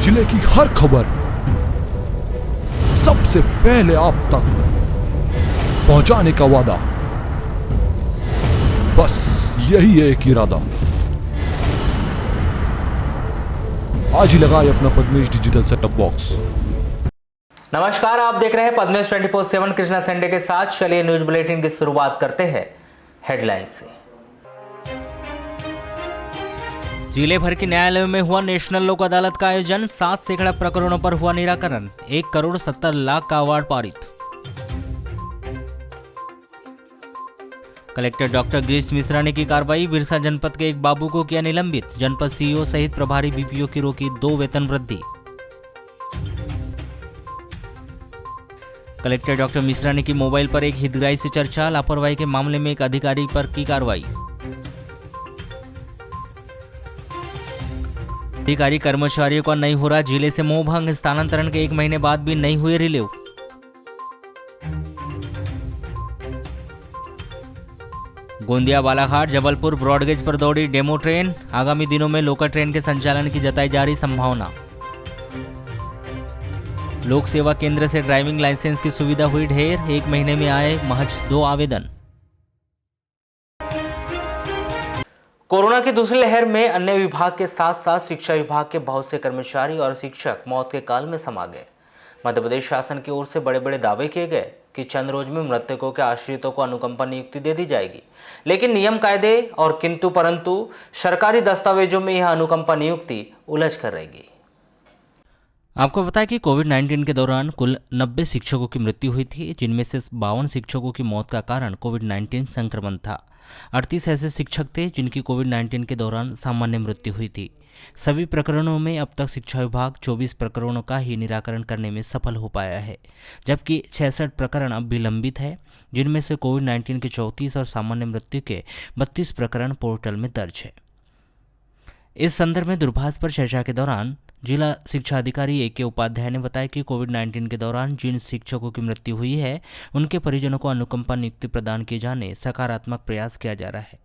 जिले की हर खबर सबसे पहले आप तक पहुंचाने का वादा, बस यही है एक इरादा। आज ही लगाए अपना पद्मेश डिजिटल सेटअप बॉक्स। नमस्कार, आप देख रहे हैं पद्मेश 24/7 कृष्णा संडे के साथ। चलिए न्यूज बुलेटिन की शुरुआत करते हैं हेडलाइन से। जिले भर के न्यायालयों में हुआ नेशनल लोक अदालत का आयोजन। 7 सैकड़ा प्रकरणों पर हुआ निराकरण। 1,70,00,000 का अवार्ड पारित। कलेक्टर डॉक्टर गिरीश मिश्रा ने की कार्रवाई। बिरसा जनपद के एक बाबू को किया निलंबित। जनपद सीईओ सहित प्रभारी बीपीओ की रोकी 2 वेतन वृद्धि। कलेक्टर डॉक्टर मिश्रा ने की मोबाइल पर एक हितग्राही से चर्चा। लापरवाही के मामले में एक अधिकारी पर की कार्रवाई। अधिकारी कर्मचारियों का नहीं हो रहा जिले से मोहभंग। स्थानांतरण के 1 महीने बाद भी नहीं हुए रिलीव। गोंदिया, बालाघाट, जबलपुर ब्रॉडगेज पर दौड़ी डेमो ट्रेन। आगामी दिनों में लोकल ट्रेन के संचालन की जताई जा रही संभावना। लोक सेवा केंद्र से ड्राइविंग लाइसेंस की सुविधा हुई ढेर। 1 महीने में आए महज 2 आवेदन। कोरोना की दूसरी लहर में अन्य विभाग के साथ साथ शिक्षा विभाग के बहुत से कर्मचारी और शिक्षक मौत के काल में समा गए। मध्य प्रदेश शासन की ओर से बड़े बड़े दावे किए गए कि चंद रोज में मृतकों के आश्रितों को अनुकंपा नियुक्ति दे दी जाएगी, लेकिन नियम कायदे और किंतु परंतु सरकारी दस्तावेजों में यह अनुकंपा नियुक्ति उलझ कर रहेगी। आपको पता है कि कोविड-19 के दौरान कुल 90 शिक्षकों की मृत्यु हुई थी, जिनमें से 52 शिक्षकों की मौत का कारण कोविड-19 संक्रमण था। 38 ऐसे शिक्षक थे जिनकी कोविड-19 के दौरान सामान्य मृत्यु हुई थी। सभी प्रकरणों में अब तक शिक्षा विभाग 24 प्रकरणों का ही निराकरण करने में सफल हो पाया है, जबकि 66 प्रकरण अब भी लंबित है, जिनमें से कोविड-19 के 34 और सामान्य मृत्यु के 32 प्रकरण पोर्टल में दर्ज है। इस संदर्भ में दूरभाष पर चर्चा के दौरान जिला शिक्षा अधिकारी ए के उपाध्याय ने बताया कि कोविड-19 के दौरान जिन शिक्षकों की मृत्यु हुई है, उनके परिजनों को अनुकंपा नियुक्ति प्रदान किए जाने सकारात्मक प्रयास किया जा रहा है,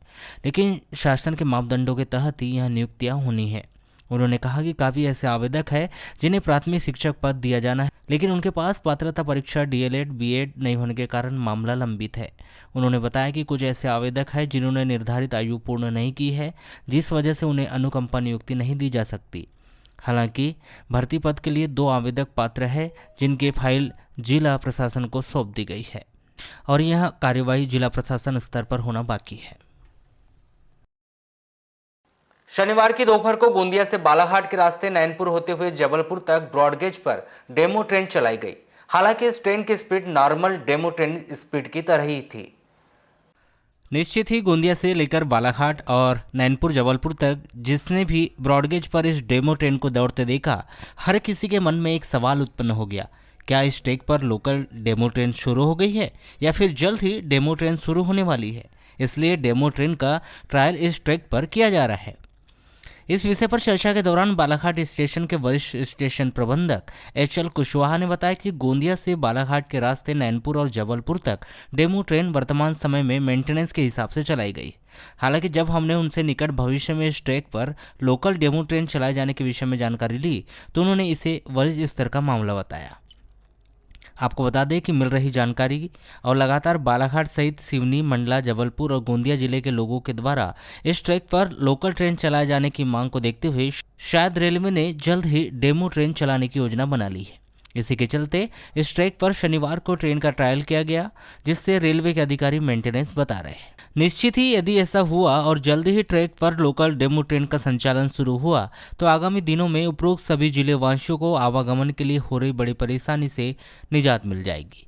लेकिन शासन के मापदंडों के तहत ही यह नियुक्तियां होनी है। उन्होंने कहा कि काफ़ी ऐसे आवेदक हैं जिन्हें प्राथमिक शिक्षक पद दिया जाना है, लेकिन उनके पास पात्रता परीक्षा डीएलएड बीएड नहीं होने के कारण मामला लंबित है। उन्होंने बताया कि कुछ ऐसे आवेदक हैं जिन्होंने निर्धारित आयु पूर्ण नहीं की है, जिस वजह से उन्हें अनुकंपा नियुक्ति नहीं दी जा सकती। हालांकि भर्ती पद के लिए 2 आवेदक पात्र है, जिनकी फाइल जिला प्रशासन को सौंप दी गई है और यह कार्यवाही जिला प्रशासन स्तर पर होना बाकी है। शनिवार की दोपहर को गोंदिया से बालाघाट के रास्ते नैनपुर होते हुए जबलपुर तक ब्रॉडगेज पर डेमो ट्रेन चलाई गई। हालांकि इस ट्रेन की speed normal demo train speed की तरह ही थी। निश्चित ही गोंदिया से लेकर बालाघाट और नैनपुर जबलपुर तक जिसने भी ब्रॉडगेज पर इस डेमो ट्रेन को दौड़ते देखा, हर किसी के मन में एक सवाल उत्पन्न हो गया। क्या इस ट्रैक पर लोकल डेमो ट्रेन शुरू हो गई है या फिर जल्द ही डेमो ट्रेन शुरू होने वाली है, इसलिए डेमो ट्रेन का ट्रायल इस ट्रैक पर किया जा रहा है। इस विषय पर चर्चा के दौरान बालाघाट स्टेशन के वरिष्ठ स्टेशन प्रबंधक एचएल कुशवाहा ने बताया कि गोंदिया से बालाघाट के रास्ते नैनपुर और जबलपुर तक डेमो ट्रेन वर्तमान समय में मेंटेनेंस के हिसाब से चलाई गई। हालांकि जब हमने उनसे निकट भविष्य में इस ट्रैक पर लोकल डेमो ट्रेन चलाए जाने के विषय में जानकारी ली, तो उन्होंने इसे वरिष्ठ स्तर का मामला बताया। आपको बता दें कि मिल रही जानकारी और लगातार बालाघाट सहित सिवनी, मंडला, जबलपुर और गोंदिया जिले के लोगों के द्वारा इस ट्रैक पर लोकल ट्रेन चलाए जाने की मांग को देखते हुए शायद रेलवे ने जल्द ही डेमो ट्रेन चलाने की योजना बना ली है। इसी के चलते इस ट्रैक पर शनिवार को ट्रेन का ट्रायल किया गया, जिससे रेलवे के अधिकारी मेंटेनेंस बता रहे हैं। निश्चित ही यदि ऐसा हुआ और जल्द ही ट्रैक पर लोकल डेमो ट्रेन का संचालन शुरू हुआ, तो आगामी दिनों में उपरोक्त सभी जिले वासियों को आवागमन के लिए हो रही बड़ी परेशानी से निजात मिल जाएगी।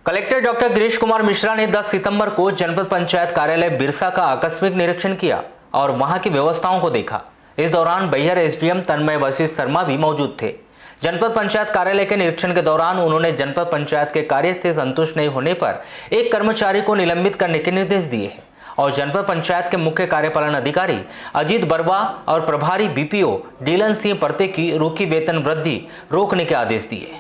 कलेक्टर डॉक्टर गिरीश कुमार मिश्रा ने 10 सितंबर को जनपद पंचायत कार्यालय बिरसा का आकस्मिक निरीक्षण किया और वहां की व्यवस्थाओं को देखा। इस दौरान बैहर एसडीएम तन्मय वशिष्ठ शर्मा भी मौजूद थे। जनपद पंचायत कार्यालय के निरीक्षण के दौरान उन्होंने जनपद पंचायत के कार्य से संतुष्ट नहीं होने पर एक कर्मचारी को निलंबित करने के निर्देश दिए हैं और जनपद पंचायत के मुख्य कार्यपालन अधिकारी अजीत बरवा और प्रभारी बीपीओ डीलन सिंह परते की रोकी वेतन वृद्धि रोकने के आदेश दिए।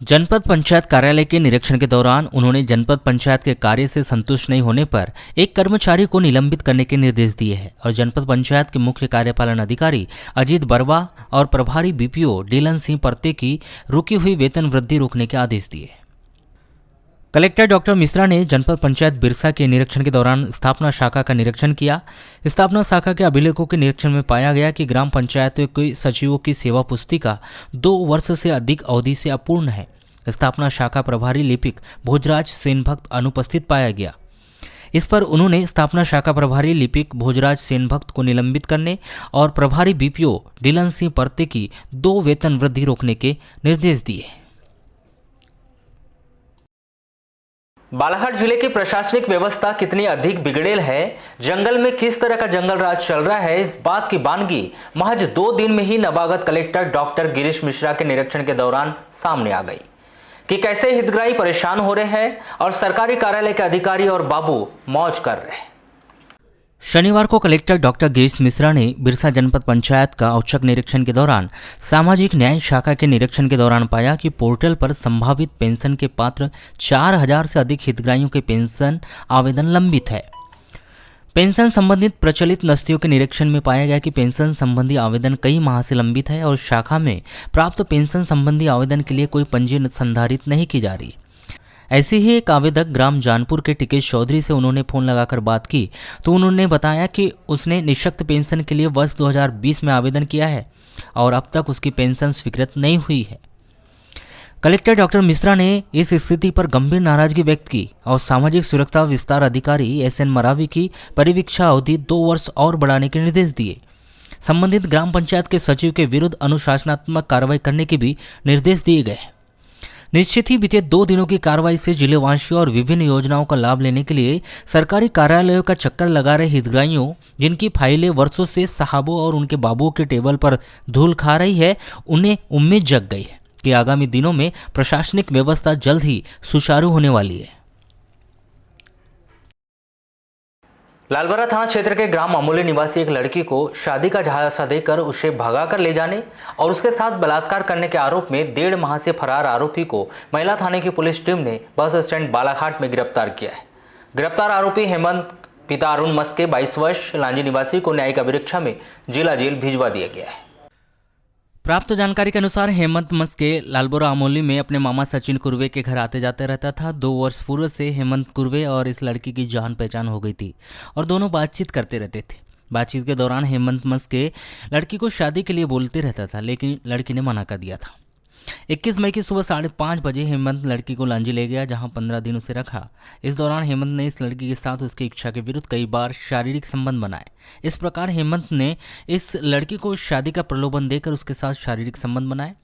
जनपद पंचायत कार्यालय के निरीक्षण के दौरान उन्होंने जनपद पंचायत के कार्य से संतुष्ट नहीं होने पर एक कर्मचारी को निलंबित करने के निर्देश दिए हैं और जनपद पंचायत के मुख्य कार्यपालन अधिकारी अजीत बरवा और प्रभारी बीपीओ डीलन सिंह परते की रुकी हुई वेतन वृद्धि रोकने के आदेश दिए। कलेक्टर डॉक्टर मिश्रा ने जनपद पंचायत बिरसा के निरीक्षण के दौरान स्थापना शाखा का निरीक्षण किया। स्थापना शाखा के अभिलेखों के निरीक्षण में पाया गया कि ग्राम पंचायतों के सचिवों की सेवा पुस्तिका 2 वर्ष से अधिक अवधि से अपूर्ण है। स्थापना शाखा प्रभारी लिपिक भोजराज सेनभक्त अनुपस्थित पाया गया। इस पर उन्होंने स्थापना शाखा प्रभारी लिपिक भोजराज सेनभक्त को निलंबित करने और प्रभारी बीपीओ डीलन सिंह परते की 2 वेतन वृद्धि रोकने के निर्देश दिए। बालाघाट जिले की प्रशासनिक व्यवस्था कितनी अधिक बिगड़ेल है, जंगल में किस तरह का जंगल राज चल रहा है, इस बात की बानगी महज 2 दिन में ही नवागत कलेक्टर डॉक्टर गिरीश मिश्रा के निरीक्षण के दौरान सामने आ गई कि कैसे हितग्राही परेशान हो रहे हैं और सरकारी कार्यालय के अधिकारी और बाबू मौज कर रहे हैं। शनिवार को कलेक्टर डॉक्टर गिरीश मिश्रा ने बिरसा जनपद पंचायत का औचक निरीक्षण के दौरान सामाजिक न्याय शाखा के निरीक्षण के दौरान पाया कि पोर्टल पर संभावित पेंशन के पात्र 4000 से अधिक हितग्राहियों के पेंशन आवेदन लंबित है। पेंशन संबंधित प्रचलित नस्तियों के निरीक्षण में पाया गया कि पेंशन संबंधी आवेदन कई माह से लंबित है और शाखा में प्राप्त पेंशन संबंधी आवेदन के लिए कोई पंजी संधारित नहीं की जा रही। ऐसे ही एक आवेदक ग्राम जानपुर के टिकेश चौधरी से उन्होंने फोन लगाकर बात की तो उन्होंने बताया कि उसने निःशक्त पेंशन के लिए वर्ष 2020 में आवेदन किया है और अब तक उसकी पेंशन स्वीकृत नहीं हुई है। कलेक्टर डॉक्टर मिश्रा ने इस स्थिति पर गंभीर नाराजगी व्यक्त की और सामाजिक सुरक्षा विस्तार अधिकारी SN मरावी की परिवीक्षा अवधि 2 वर्ष और बढ़ाने के निर्देश दिए। संबंधित ग्राम पंचायत के सचिव के विरुद्ध अनुशासनात्मक कार्रवाई करने के भी निर्देश दिए गए। निश्चित ही बीते 2 दिनों की कार्रवाई से जिलेवासियों और विभिन्न योजनाओं का लाभ लेने के लिए सरकारी कार्यालयों का चक्कर लगा रहे हितग्राहियों, जिनकी फाइलें वर्षों से साहबों और उनके बाबुओं के टेबल पर धूल खा रही है, उन्हें उम्मीद जग गई है कि आगामी दिनों में प्रशासनिक व्यवस्था जल्द ही सुचारू होने वाली है। लालबरा थाना क्षेत्र के ग्राम अमोली निवासी एक लड़की को शादी का झांसा देकर उसे भगाकर ले जाने और उसके साथ बलात्कार करने के आरोप में 1.5 माह से फरार आरोपी को महिला थाने की पुलिस टीम ने बस स्टैंड बालाघाट में गिरफ्तार किया है। गिरफ्तार आरोपी हेमंत पिता अरुण मस्के 22 वर्ष लांजी निवासी को न्यायिक अभिरक्षा में जिला जेल भिजवा दिया गया है। प्राप्त जानकारी के अनुसार हेमंत मस्के लालबोरा अमोली में अपने मामा सचिन कुर्वे के घर आते जाते रहता था। 2 वर्ष पूर्व से हेमंत कुर्वे और इस लड़की की जान पहचान हो गई थी और दोनों बातचीत करते रहते थे। बातचीत के दौरान हेमंत मस्के लड़की को शादी के लिए बोलते रहता था, लेकिन लड़की ने मना कर दिया था। 21 मई की सुबह 5:30 बजे हेमंत लड़की को लांजी ले गया, जहां 15 दिन उसे रखा। इस दौरान हेमंत ने इस लड़की के साथ उसकी इच्छा के विरुद्ध कई बार शारीरिक संबंध बनाए। इस प्रकार हेमंत ने इस लड़की को शादी का प्रलोभन देकर उसके साथ शारीरिक संबंध बनाए।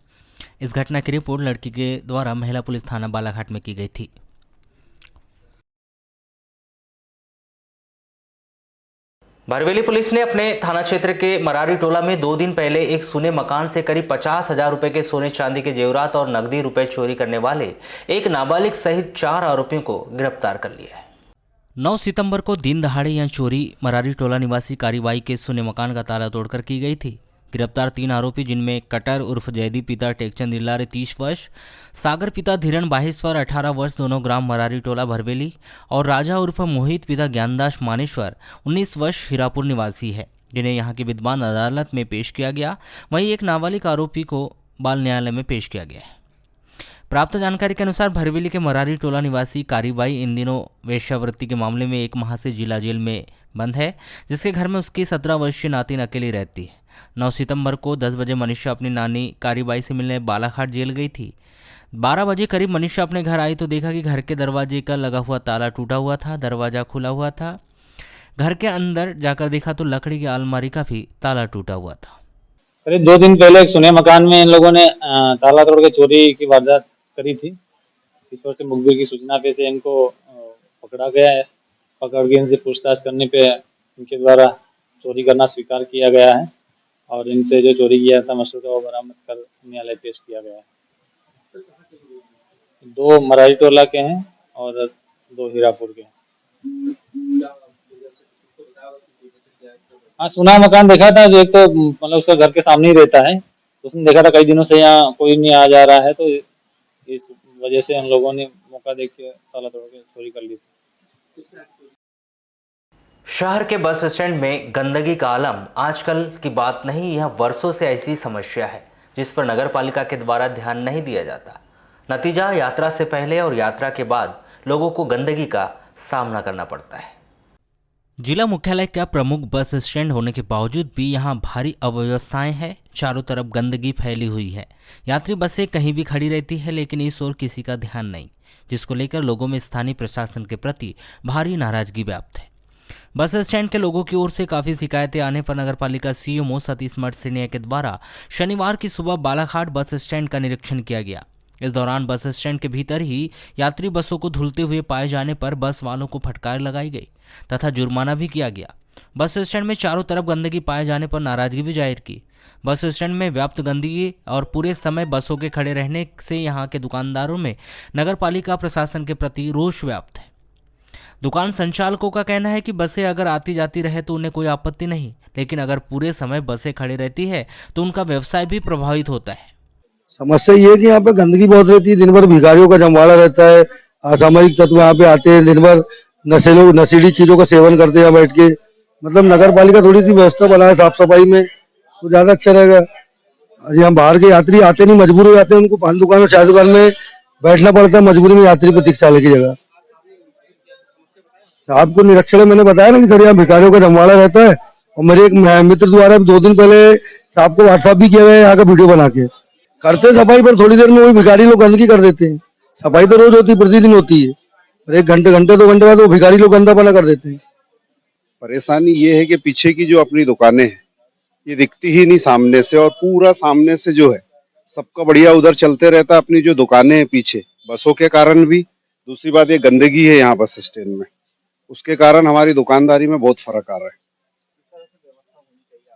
इस घटना की रिपोर्ट लड़की के द्वारा महिला पुलिस थाना बालाघाट में की गई थी। भरवेली पुलिस ने अपने थाना क्षेत्र के मरारी टोला में 2 दिन पहले एक सुने मकान से करीब 50,000 रुपए के सोने चांदी के जेवरात और नकदी रुपए चोरी करने वाले एक नाबालिग सहित 4 आरोपियों को गिरफ्तार कर लिया है। 9 सितंबर को दिन दहाड़े यह चोरी मरारी टोला निवासी कारीबाई के सोने मकान का ताला तोड़कर की गई थी। गिरफ्तार 3 आरोपी, जिनमें कटर उर्फ जयदीप पिता टेकचंद इल्लारे 30 वर्ष, सागर पिता धीरण बाहेश्वर 18 वर्ष, दोनों ग्राम मरारी टोला भरवेली, और राजा उर्फ मोहित पिता ज्ञानदास मानेश्वर 19 वर्ष हीरापुर निवासी है, जिन्हें यहां की विद्वान अदालत में पेश किया गया। वहीं एक नाबालिग आरोपी को बाल न्यायालय में पेश किया गया है। प्राप्त जानकारी के अनुसार भरवेली के मरारी टोला निवासी कारीबाई इन दिनों वेश्यावृत्ति के मामले में 1 माह से जिला जेल में बंद है, जिसके घर में उसकी 17 वर्षीय नातिन अकेली रहती है। 9 सितंबर को 10 बजे मनीषा अपनी नानी कारीबाई से मिलने बालाघाट जेल गई थी। 12 बजे करीब मनीषा अपने घर आई तो देखा कि घर के दरवाजे का लगा हुआ ताला टूटा हुआ था, दरवाजा खुला हुआ था। घर के अंदर जाकर देखा तो लकड़ी की अलमारी का भी ताला टूटा हुआ था। करीब 2 दिन पहले एक सुने मकान में इन लोगों ने ताला तोड़ के चोरी की वारदात करी थी। इस पर से मुखबिर की सूचना पे से इनको पकड़ा गया है। पकड़ के इनसे पूछताछ करने पे इनके द्वारा चोरी करना स्वीकार किया गया है और इनसे जो चोरी किया था मसूदा वो बरामद कर न्यायालय पेश किया गया है। 2 मराठी टोला के हैं और 2 हीरापुर के हैं। हाँ, सुना मकान देखा था, जो एक तो मतलब उसका घर के सामने ही रहता है, तो उसने देखा था कई दिनों से यहाँ कोई नहीं आ जा रहा है, तो इस वजह से हम लोगों ने मौका देख के ताला तोड़ के चोरी कर ली थी। शहर के बस स्टैंड में गंदगी का आलम आजकल की बात नहीं, यह वर्षों से ऐसी समस्या है जिस पर नगर पालिका के द्वारा ध्यान नहीं दिया जाता। नतीजा यात्रा से पहले और यात्रा के बाद लोगों को गंदगी का सामना करना पड़ता है। जिला मुख्यालय का प्रमुख बस स्टैंड होने के बावजूद भी यहाँ भारी अव्यवस्थाएं हैं। चारों तरफ गंदगी फैली हुई है। यात्री बसें कहीं भी खड़ी रहती है, लेकिन इस ओर किसी का ध्यान नहीं, जिसको लेकर लोगों में स्थानीय प्रशासन के प्रति भारी नाराजगी व्याप्त है। बस स्टैंड के लोगों की ओर से काफ़ी शिकायतें आने पर नगरपालिका सीएमओ सतीश मठसेनिया के द्वारा शनिवार की सुबह बालाघाट बस स्टैंड का निरीक्षण किया गया। इस दौरान बस स्टैंड के भीतर ही यात्री बसों को धुलते हुए पाए जाने पर बस वालों को फटकार लगाई गई तथा जुर्माना भी किया गया। बस स्टैंड में चारों तरफ गंदगी पाए जाने पर नाराजगी भी जाहिर की। बस स्टैंड में व्याप्त गंदगी और पूरे समय बसों के खड़े रहने से यहाँ के दुकानदारों में नगरपालिका प्रशासन के प्रति रोष व्याप्त है। दुकान संचालकों का कहना है कि बसें अगर आती जाती रहे तो उन्हें कोई आपत्ति नहीं, लेकिन अगर पूरे समय बसें खड़ी रहती है तो उनका व्यवसाय भी प्रभावित होता है। समस्या ये है कि यहाँ पे गंदगी बहुत रहती है, दिन भर भिखारियों का जमवाड़ा रहता है, असामाजिक तत्व यहाँ पे आते हैं, दिन भर नशीली चीजों का सेवन करते हैं बैठ के। मतलब नगर पालिका थोड़ी सी व्यवस्था बनाए साफ सफाई में तो ज्यादा अच्छा रहेगा। और यहाँ बाहर के यात्री आते नहीं, मजबूर हो जाते हैं, उनको पान दुकान और चाय दुकान में बैठना पड़ता है मजबूरी में यात्री प्रतीक्षालय की जगह। आपको निरीक्षण में मैंने बताया ना कि सर यहाँ भिखारियों का जमवाड़ा रहता है, और मेरे एक मित्र द्वारा 2 दिन पहले साहब को व्हाट्सएप भी किया गया यहाँ का वीडियो बना के। करते सफाई पर थोड़ी देर में वही भिखारी लोग गंदगी कर देते हैं। सफाई तो रोज होती है, प्रतिदिन होती है, और 1 घंटे 2 घंटे बाद वो भिखारी लोग गंदापना कर देते हैं। परेशानी ये है कि पीछे की जो अपनी दुकानें हैं ये दिखती ही नहीं सामने से, और पूरा सामने से जो है सबका बढ़िया उधर चलते रहता है। अपनी जो दुकानें हैं पीछे बसों के कारण भी, दूसरी बात ये गंदगी है यहाँ बस स्टैंड में, उसके कारण हमारी दुकानदारी में बहुत फर्क आ रहा है।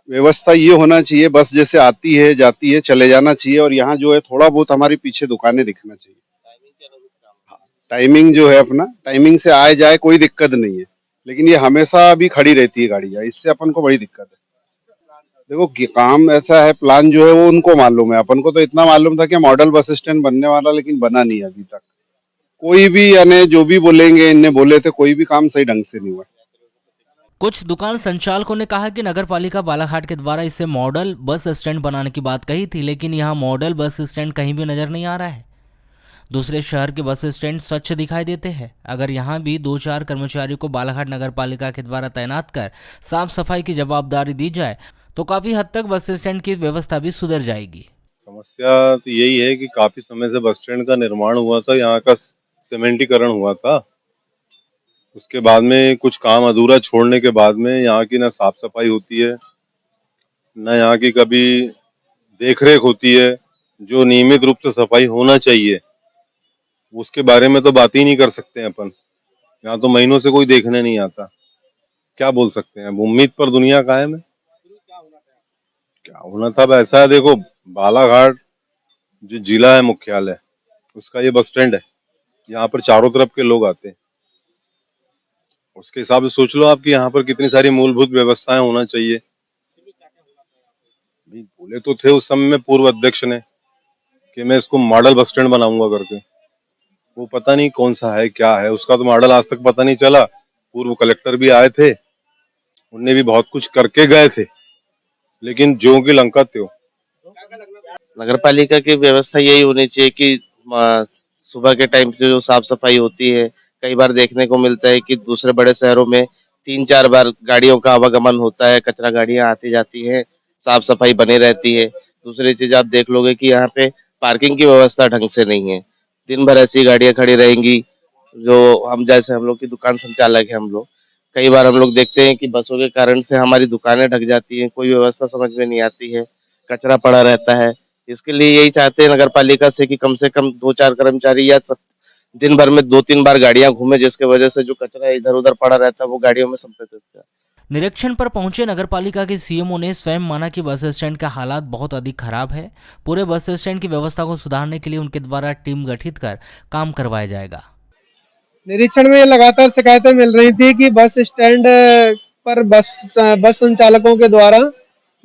व्यवस्था ये होना चाहिए, बस जैसे आती है जाती है चले जाना चाहिए, और यहाँ जो है थोड़ा बहुत हमारी पीछे दुकानें दिखना चाहिए। टाइमिंग जो है अपना टाइमिंग से आए जाए कोई दिक्कत नहीं है, लेकिन ये हमेशा भी खड़ी रहती है गाड़ियाँ, इससे अपन को बड़ी दिक्कत है। देखो काम ऐसा है, प्लान जो है वो उनको मालूम है, अपन को तो इतना मालूम था कि मॉडल बस स्टैंड बनने वाला, लेकिन बना नहीं अभी तक। कोई भी यानी जो भी बोलेंगे, इनने बोले थे, कोई भी काम सही ढंग से नहीं हुआ। कुछ दुकान संचालकों ने कहा कि नगरपालिका बालाघाट के द्वारा इसे मॉडल बस स्टैंड बनाने की बात कही थी, लेकिन यहाँ मॉडल बस स्टैंड कहीं भी नजर नहीं आ रहा है। दूसरे शहर के बस स्टैंड स्वच्छ दिखाई देते हैं। अगर यहाँ भी 2-4 कर्मचारियों को बालाघाट नगरपालिका के द्वारा तैनात कर साफ सफाई की जवाबदारी दी जाए तो काफी हद तक बस स्टैंड की व्यवस्था भी सुधर जाएगी। समस्या तो यही है कि काफी समय से बस स्टैंड का निर्माण हुआ था, यहाँ का सीमेंटीकरण हुआ था, उसके बाद में कुछ काम अधूरा छोड़ने के बाद में यहाँ की ना साफ सफाई होती है, न यहाँ की कभी देखरेख होती है। जो नियमित रूप से सफाई होना चाहिए उसके बारे में तो बात ही नहीं कर सकते हैं अपन। यहाँ तो महीनों से कोई देखने नहीं आता, क्या बोल सकते हैं। उम्मीद पर दुनिया कायम है। क्या होना था, अब ऐसा है, देखो बालाघाट जो जिला है मुख्यालय, उसका ये बस स्टैंड है, यहाँ पर चारों तरफ के लोग आते हैं। उसके हिसाब से सोच लो आप कि यहाँ पर कितनी सारी मूलभूत व्यवस्थाएं होना चाहिए। बोले तो थे उस समय में पूर्व अध्यक्ष ने कि मैं इसको मॉडल बस स्टैंड बनाऊंगा करके, वो पता नहीं कौन सा है क्या है, उसका तो मॉडल आज तक पता नहीं चला। पूर्व कलेक्टर भी आए थे, उनने भी बहुत कुछ करके गए थे, लेकिन ज्यों की लंका त्यों। नगर पालिका की व्यवस्था यही होनी चाहिए कि सुबह के टाइम पे जो साफ सफाई होती है, कई बार देखने को मिलता है कि दूसरे बड़े शहरों में 3-4 बार गाड़ियों का आवागमन होता है, कचरा गाड़ियां आती जाती हैं, साफ सफाई बनी रहती है। दूसरी चीज आप देख लोगे कि यहाँ पे पार्किंग की व्यवस्था ढंग से नहीं है, दिन भर ऐसी गाड़ियां खड़ी रहेंगी। जो हम लोग की दुकान संचालक है, हम लोग कई बार हम लोग देखते हैं कि बसों के कारण से हमारी दुकानें ढक जाती हैं, कोई व्यवस्था समझ में नहीं आती है, कचरा पड़ा रहता है। इसके लिए यही चाहते हैं नगर पालिका से कि कम 2-4 कर्मचारी या दिन भर में 2-3 बार गाड़ियां घूमे, जिसके वजह से जो कचरा इधर उधर पड़ा रहता है वो गाड़ियों में संपीड़ित होता है। निरीक्षण पर पहुंचे नगरपालिका के सीएमओ ने स्वयं माना कि बस स्टैंड का हालात बहुत अधिक खराब है। पूरे बस स्टैंड की व्यवस्था को सुधारने के लिए उनके द्वारा टीम गठित कर काम करवाया जाएगा। निरीक्षण में लगातार शिकायतें मिल रही थी कि बस स्टैंड पर बस संचालकों के द्वारा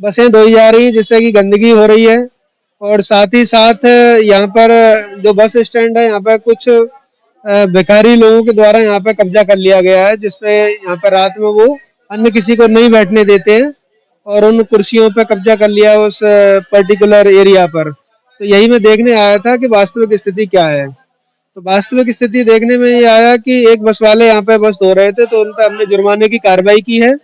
बसें धोई जा रही, जिससे कि गंदगी हो रही है। और साथ ही साथ यहाँ पर जो बस स्टैंड है, यहाँ पर कुछ भिखारी लोगों के द्वारा यहाँ पर कब्जा कर लिया गया है, जिसपे यहाँ पर रात में वो अन्य किसी को नहीं बैठने देते हैं और उन कुर्सियों पर कब्जा कर लिया उस पर्टिकुलर एरिया पर। तो यही मैं देखने आया था कि वास्तविक स्थिति क्या है। तो वास्तविक स्थिति देखने में ये आया कि एक बस वाले यहाँ पे बस धो रहे थे, तो उन पर हमने जुर्माने की कार्रवाई की है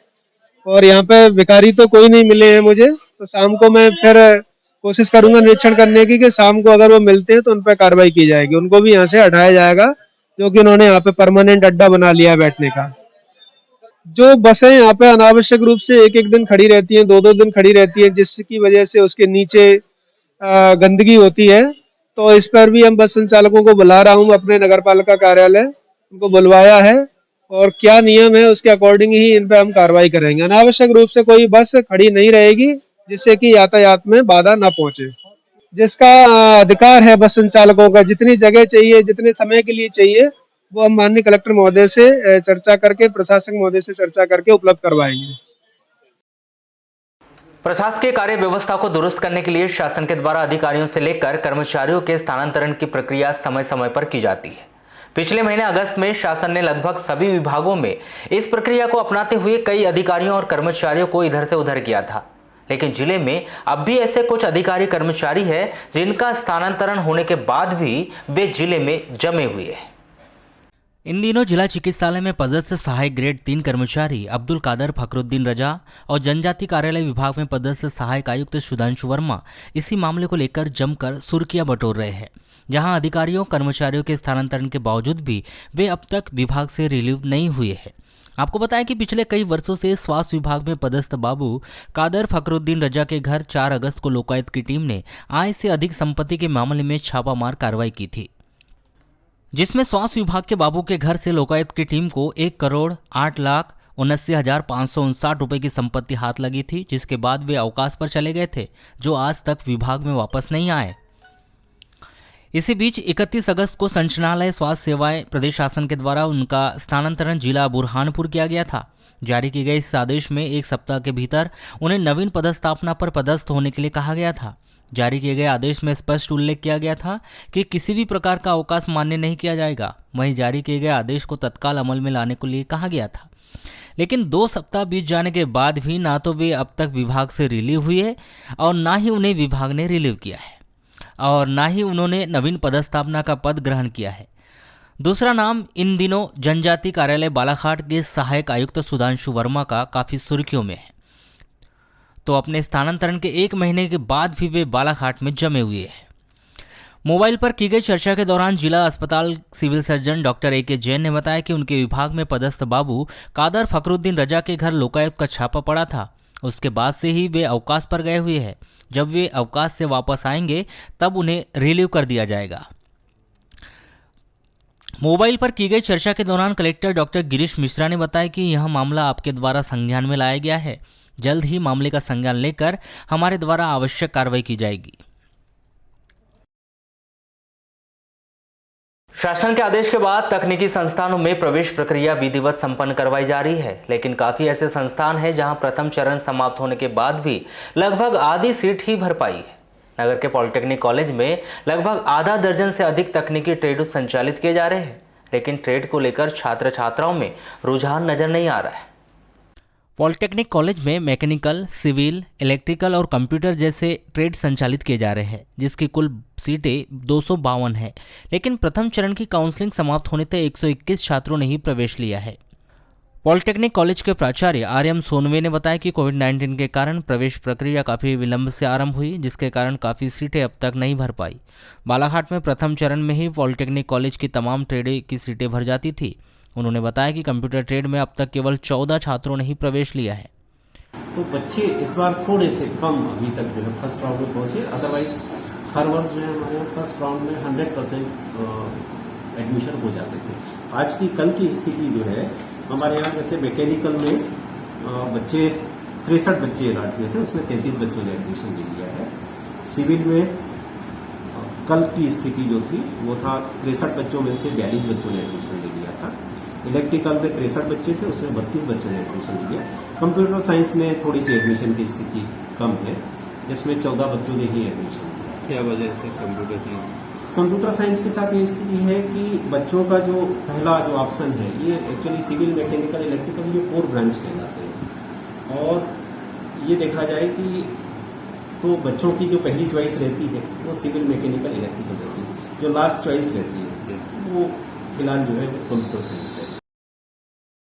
और यहाँ पे भिखारी तो कोई नहीं मिले हैं मुझे। तो शाम को मैं फिर कोशिश करूंगा निरीक्षण करने की कि शाम को अगर वो मिलते हैं तो उन पर कार्रवाई की जाएगी, उनको भी यहाँ से हटाया जाएगा, क्योंकि उन्होंने यहाँ पे परमानेंट अड्डा बना लिया है बैठने का। जो बसें यहाँ पे अनावश्यक रूप से एक एक दिन खड़ी रहती हैं, 2-2 दिन खड़ी रहती है, जिसकी वजह से उसके नीचे गंदगी होती है। तो इस पर भी हम बस संचालकों को बुला रहा हूँ अपने नगरपालिका कार्यालय, उनको बुलवाया है और क्या नियम है उसके अकॉर्डिंग ही इन पे हम कार्रवाई करेंगे। अनावश्यक रूप से कोई बस खड़ी नहीं रहेगी, जिससे कि यातायात में बाधा न पहुंचे। जिसका अधिकार है बस संचालकों का, जितनी जगह चाहिए, जितने समय के लिए चाहिए, वो हम माननीय कलेक्टर महोदय से चर्चा करके, प्रशासक महोदय से चर्चा करके उपलब्ध करवाएंगे। प्रशासकीय कार्य व्यवस्था को दुरुस्त करने के लिए शासन के द्वारा अधिकारियों से लेकर कर्मचारियों के स्थानांतरण की प्रक्रिया समय समय पर की जाती है। पिछले महीने अगस्त में शासन ने लगभग सभी विभागों में इस प्रक्रिया को अपनाते हुए कई अधिकारियों और कर्मचारियों को इधर से उधर किया था, लेकिन जिले में अब भी ऐसे कुछ अधिकारी कर्मचारी हैं जिनका स्थानांतरण होने के बाद भी वे जिले में जमे हुए हैं। इन दिनों जिला चिकित्सालय में पदस्थ सहायक ग्रेड 3 कर्मचारी अब्दुल कादर फखरुद्दीन रजा और जनजाति कार्यालय विभाग में पदस्थ सहायक आयुक्त सुधांशु वर्मा इसी मामले को लेकर जमकर सुर्खियां बटोर रहे हैं। जहां अधिकारियों कर्मचारियों के स्थानांतरण के बावजूद भी वे अब तक विभाग से रिलीव नहीं हुए हैं। आपको बताएं कि पिछले कई वर्षों से स्वास्थ्य विभाग में पदस्थ बाबू कादर फखरुद्दीन रजा के घर 4 अगस्त को लोकायुक्त की टीम ने आय से अधिक संपत्ति के मामले में छापामार कार्रवाई की थी, जिसमें स्वास्थ्य विभाग के बाबू के घर से लोकायुक्त की टीम को 1,08,79,559 रुपए की संपत्ति हाथ लगी थी, जिसके बाद वे अवकाश पर चले गए थे, जो आज तक विभाग में वापस नहीं आए। इसी बीच 31 अगस्त को संचालनालय स्वास्थ्य सेवाएं प्रदेश शासन के द्वारा उनका स्थानांतरण जिला बुरहानपुर किया गया था। जारी किए गए इस आदेश में 1 सप्ताह के भीतर उन्हें नवीन पदस्थापना पर पदस्थ होने के लिए कहा गया था। जारी किए गए आदेश में स्पष्ट उल्लेख किया गया था कि किसी भी प्रकार का अवकाश मान्य नहीं किया जाएगा। वहीं जारी किए गए आदेश को तत्काल अमल में लाने के लिए कहा गया था, लेकिन 2 सप्ताह बीत जाने के बाद भी ना तो वे अब तक विभाग से रिलीव हुए और ना ही उन्हें विभाग ने रिलीव किया है और ना ही उन्होंने नवीन पदस्थापना का पद ग्रहण किया है। दूसरा नाम इन दिनों जनजाति कार्यालय बालाघाट के सहायक आयुक्त सुधांशु वर्मा का काफ़ी सुर्खियों में है। तो अपने स्थानांतरण के 1 महीने के बाद भी वे बालाघाट में जमे हुए हैं। मोबाइल पर की गई चर्चा के दौरान जिला अस्पताल civil surgeon doctor A.K. Jain ने बताया कि उनके विभाग में पदस्थ बाबू कादर फखरुद्दीन रजा के घर लोकायुक्त का छापा पड़ा था। उसके बाद से ही वे अवकाश पर गए हुए हैं। जब वे अवकाश से वापस आएंगे तब उन्हें रिलीव कर दिया जाएगा। मोबाइल पर की गई चर्चा के दौरान कलेक्टर डॉक्टर गिरीश मिश्रा ने बताया कि यह मामला आपके द्वारा संज्ञान में लाया गया है। जल्द ही मामले का संज्ञान लेकर हमारे द्वारा आवश्यक कार्रवाई की जाएगी। शासन के आदेश के बाद तकनीकी संस्थानों में प्रवेश प्रक्रिया विधिवत संपन्न करवाई जा रही है, लेकिन काफी ऐसे संस्थान हैं जहां प्रथम चरण समाप्त होने के बाद भी लगभग आधी सीट ही भर पाई है। नगर के पॉलिटेक्निक कॉलेज में लगभग आधा दर्जन से अधिक तकनीकी ट्रेड संचालित किए जा रहे हैं, लेकिन ट्रेड को लेकर छात्र छात्राओं में रुझान नजर नहीं आ रहा है। पॉलिटेक्निक कॉलेज में मैकेनिकल, सिविल, इलेक्ट्रिकल और कंप्यूटर जैसे ट्रेड संचालित किए जा रहे हैं, जिसकी कुल सीटें 252 हैं, लेकिन प्रथम चरण की काउंसलिंग समाप्त होने तक 121 छात्रों ने ही प्रवेश लिया है। पॉलिटेक्निक कॉलेज के प्राचार्य RM सोनवे ने बताया कि कोविड-19 के कारण प्रवेश प्रक्रिया काफ़ी विलंब से आरंभ हुई, जिसके कारण काफ़ी सीटें अब तक नहीं भर पाई। बालाघाट में प्रथम चरण में ही पॉलिटेक्निक कॉलेज की तमाम ट्रेड की सीटें भर जाती थी। उन्होंने बताया कि कंप्यूटर ट्रेड में अब तक केवल 14 छात्रों ने ही प्रवेश लिया है। तो बच्चे इस बार थोड़े से कम अभी तक जो है फर्स्ट राउंड में पहुंचे। अदरवाइज हर वर्ष जो है हमारे यहाँ फर्स्ट राउंड में 100% एडमिशन हो जाते थे। आज की कल की स्थिति जो है, हमारे यहाँ जैसे मैकेनिकल में बच्चे 63 बच्चे अलॉट हुए थे, उसमें 33 बच्चों ने एडमिशन ले लिया है। सिविल में कल की स्थिति जो थी वो था 63 बच्चों में से 42 बच्चों ने एडमिशन ले लिया था। इलेक्ट्रिकल में 63 बच्चे थे, उसमें 32 बच्चों ने एडमिशन ले लिया। कंप्यूटर साइंस में थोड़ी सी एडमिशन की स्थिति कम है, जिसमें 14 बच्चों ने ही एडमिशन लिया। क्या वजह से कंप्यूटर साइंस? कंप्यूटर साइंस के साथ ये स्थिति है कि बच्चों का जो पहला जो ऑप्शन है, ये एक्चुअली सिविल, मैकेनिकल, इलेक्ट्रिकल ये कोर ब्रांच कहलाते हैं। और ये देखा जाए कि तो बच्चों की जो पहली चॉइस रहती है वो सिविल, मैकेनिकल, इलेक्ट्रिकल रहती है। जो लास्ट चॉइस रहती है वो फिलहाल जो है कंप्यूटर साइंस है।